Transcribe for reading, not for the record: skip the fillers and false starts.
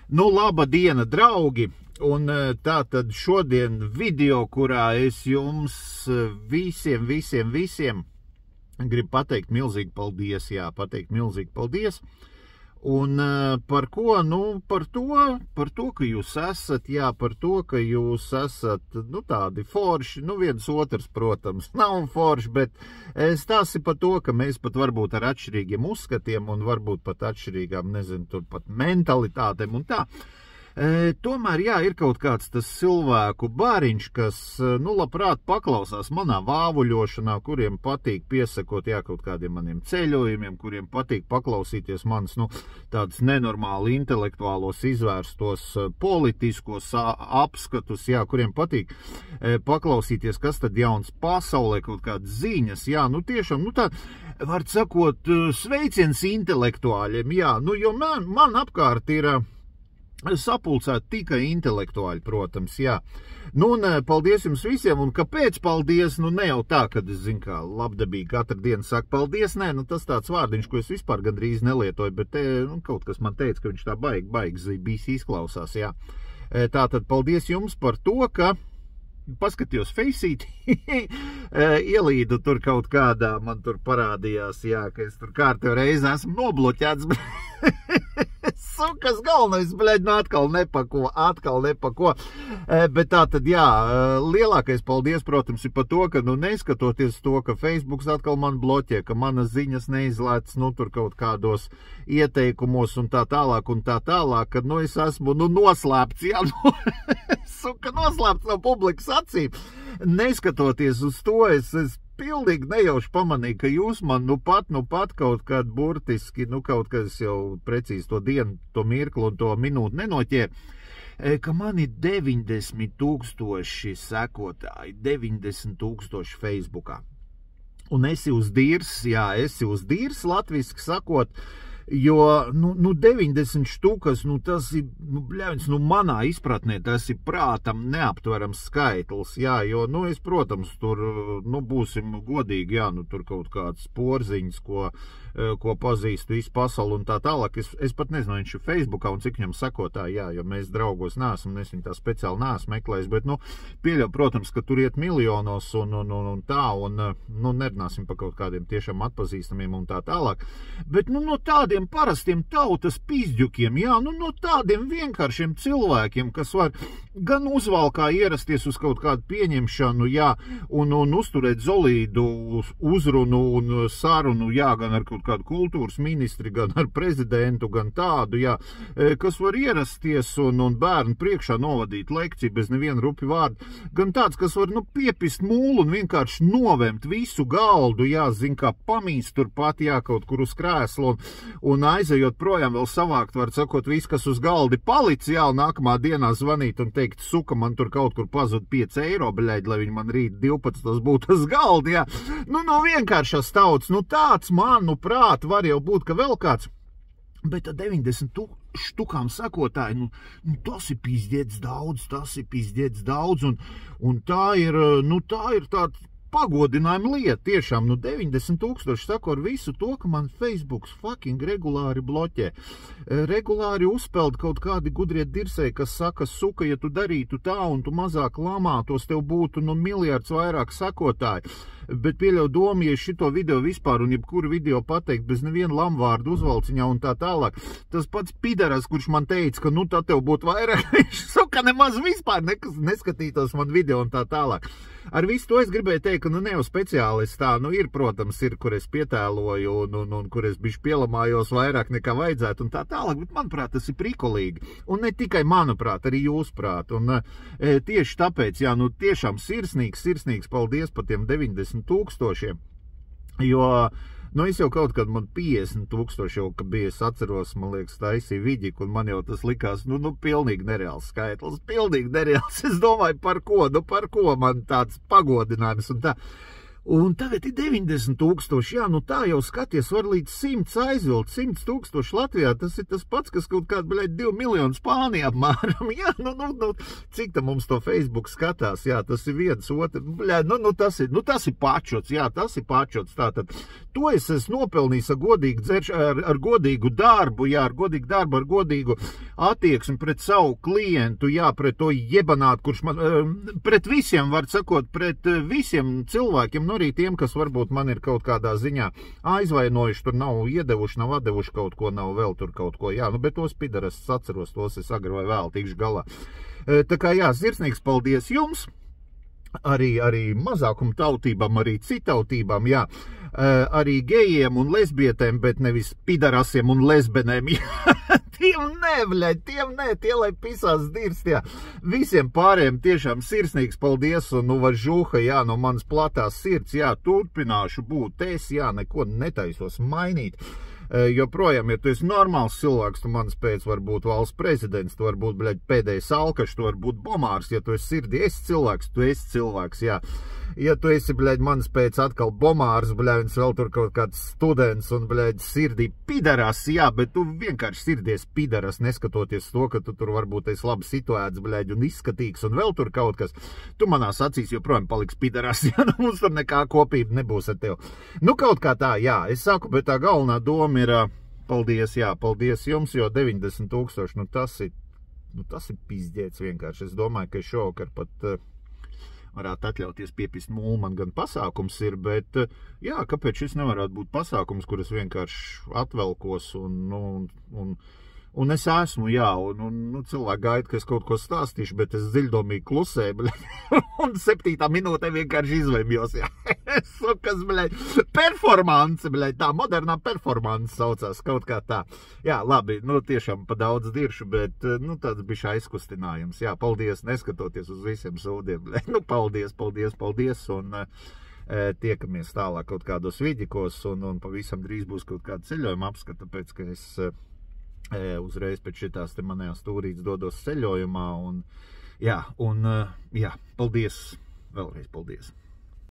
Nu, laba diena, draugi! Un tātad šodien video, kurā es jums visiem gribu pateikt milzīgi paldies, pateikt milzīgi paldies. Un par ko? Nu, par to, ka jūs esat, par to, ka jūs esat, tādi forši, viens otrs, protams, nav forši, bet stāsti par to, ka mēs pat varbūt ar atšķirīgiem uzskatiem un varbūt pat atšķirīgām, nezinu, tur pat mentalitātēm un tā. Tomēr, ir kaut kāds tas cilvēku bāriņš, kas, labprāt paklausās manā vāvuļošanā, kuriem patīk piesakot, kaut kādiem maniem ceļojumiem, kuriem patīk paklausīties manas, tādus nenormāli intelektuālos izvērstos politiskos apskatus, kuriem patīk paklausīties, kas tad jauns pasaulē, kaut kādas ziņas, tiešām, tā, var sakot, sveiciens intelektuāļiem, jo man apkārt ir sapulcēt tikai intelektuāļi, protams, un paldies jums visiem, un kāpēc paldies, ne jau tā, kad es zinu, kā labdabīgi katru dienu saka paldies, tas tāds vārdiņš, ko es vispār gandrīz nelietoju, bet kaut kas man teica, ka viņš tā baigi bijis izklausās, Tātad paldies jums par to, ka paskatījos Faceīti, ielīdu tur kaut kādā, man tur parādījās, ka es tur kārtējo reizi esmu nobloķēts, Sukas galvenais, atkal nepako. Bet tā tad, lielākais paldies, protams, ir par to, ka, neskatoties to, ka Facebooks atkal man bloķē, ka manas ziņas neizlēc, tur kaut kādos ieteikumos un tā tālāk, kad, es esmu, noslēpts, Suka noslēpts no publikas acīm. Neskatoties uz to, es pilnīgi nejauši pamanīju, ka jūs man pat kaut kād burtiski, kaut kas jau precīzi to dienu, to mirkli un to minūti nenoķēr, ka man ir 90,000 sekotāji, 90,000 Facebookā. Un esi uz dirs, latviski sakot, jo, 90 štukas, tas ir, manā izpratnē, tas ir prātam neaptverams skaitlis, jo, es, protams, tur, būsim godīgi, tur kaut kāds porziņas, ko pazīstu visu pasauli un tā tālāk. Es pat nezinu, viņš ir Facebookā un cik viņam sekotāji, jo mēs draugos neesam, es viņu tā speciāli neesmu meklējis, bet, pieļauj, protams, ka tur iet miljonos un tā, un, nerunāsim par kaut kādiem tiešām atpazīstamiem un tā tālāk. Bet, no tādiem parastiem tautas pizģukiem, no tādiem vienkāršiem cilvēkiem, kas var gan uzvalkā ierasties uz kaut kādu pieņemšanu, un uzturēt solīdu uzrunu un sarunu, gan ar kaut kādu kultūras ministri, gan ar prezidentu, gan tādu, kas var ierasties un bērnu priekšā novadīt lekciju bez neviena rupi vārdu, gan tāds, kas var, piepist mūlu un vienkārši novemt visu galdu, zin kā pamīst turpat, kaut kur uz krēslu un aizejot projām vēl savākt, var sakot, viss, kas uz galdi palic, un nākamā dienā zvanīt un teikt, Suka, man tur kaut kur pazud 5 eiro, beļaid, lai viņi man rīt 12 būtu uz galdi, no vienkāršas tautas, tāds manuprāt, var jau būt, ka vēl kāds, bet 90 štukām sekotāji, tas ir pizdiets daudz, un tā ir tāda pagodinājuma lieta, tiešām, 90,000 saku ar visu to, ka man Facebooks fucking regulāri bloķē. Regulāri uzpeld kaut kādi gudrie dirsēji, kas saka, Suka, ja tu darītu tā un tu mazāk lamātos, tev būtu, miljards vairāk sekotāji. Bet pieļauj domu, ja šito video vispār un jebkuru video pateikt bez neviena lamvārdu uzvalciņā un tā tālāk. Tas pats pidaras, kurš man teica, ka, tā tev būtu vairāk, viņš, Suka, nemaz vispār neskatītos man video un tā tālāk. Ar visu to es gribēju teikt, ka, ne jau speciālists tā, ir, protams, kur es pietēloju un kur es bišķi pielamājos vairāk nekā vajadzētu un tā tālāk, bet, manuprāt, tas ir prikolīgi. Un ne tikai manuprāt, arī jūsprāt. Un tieši tāpēc, tiešām sirsnīgs paldies par tiem 90,000, jo, es jau kaut kad man 50,000 jau, ka bija, es atceros, man liekas, taisīja Viģiku, un man jau tas likās, pilnīgi nereāls skaitlis, pilnīgi nereāls. Es domāju, par ko man tāds pagodinājums un tā. Un tagad ir 90,000, tā jau skaties, var līdz 100 aizvilkt, 100,000 Latvijā, tas ir tas pats, kas kaut kādu, 2 miljonu Spānijā apmēram, cik tam mums to Facebook skatās, tas ir viens, otrs, tas ir pačots, tas ir pačots, tātad to es esmu nopelnījis ar godīgu ar godīgu darbu, jā, ar godīgu attieksmi pret savu klientu, jā, pret to jebanātu, kurš man, pret visiem, var sakot, pret visiem cilvēkiem, nu arī tiem, kas varbūt man ir kaut kādā ziņā aizvainojuši, tur nav iedevuši, nav atdevuši kaut ko, nav vēl tur kaut ko, jā, nu, bet tos pidaras atceros, tos es agri vai vēl tikšu galā. Tā kā, jā, sirsnīgs paldies jums! Arī mazākuma tautībām, arī citautībām, jā, arī gejiem un lesbietēm, bet nevis pidarasiem un lesbenēm, jā, tiem nē, tie lai pisās dirst, jā, visiem pārējiem tiešām sirsnīgs paldies, un nu var žuha, jā, no manas platās sirds, jā, turpināšu būt es, jā, neko netaisos mainīt. Joprojām, ja tu esi normāls cilvēks, tu manis pēc var būt valsts prezidents, tu var būt, bļaļ, pēdējais alkašs, tu var būt bomārs, ja tu esi sirdī, tu esi cilvēks, jā. Ja tu esi, bļaļ, manis pēc atkal bomārs, bļaļ, un vēl tur kaut kāds students un, bļaļ, sirdī pidaras, jā, bet tu vienkārši sirdies pidaras, neskatoties to, ka tu tur varbūt esi labi situēts, bļaļ, un izskatīgs, un vēl tur kaut kas. Tu manās acīs joprojām paliks pidaras, jā, nu mums tur nekā kopība nebūs ar tev. Nu, kaut kā tā, jā, es saku, bet tā galvenā doma ir, paldies, jā, paldies jums, jo 90 000, nu tas ir pizdiets vienkārši. Es domāju, ka šovakar pat varētu atļauties piepist mūlu, man gan pasākums ir, bet, jā, kāpēc šis nevarētu būt pasākums, kur es vienkārši atvelkos un es esmu, jā, un cilvēki gaida, ka es kaut ko stāstīšu, bet es dziļdomīgi klusēju, un 7. minūtē vienkārši izvēmjos, jā. Es sakas, performance, tā modernā performance saucās, kaut kā tā. Jā, labi, nu tiešām pa daudz diršu, bet, nu tāds bišķi aizkustinājums. Jā, paldies, neskatoties uz visiem sūdiem. Nu, paldies, un tiekamies tālāk kaut kādos vidikos, un pavisam drīz būs kaut kāda ceļojuma apskata, tāpēc, ka es uzreiz pēc šitās te manējās stūrītes dodos ceļojumā, un jā, paldies, vēlreiz paldies.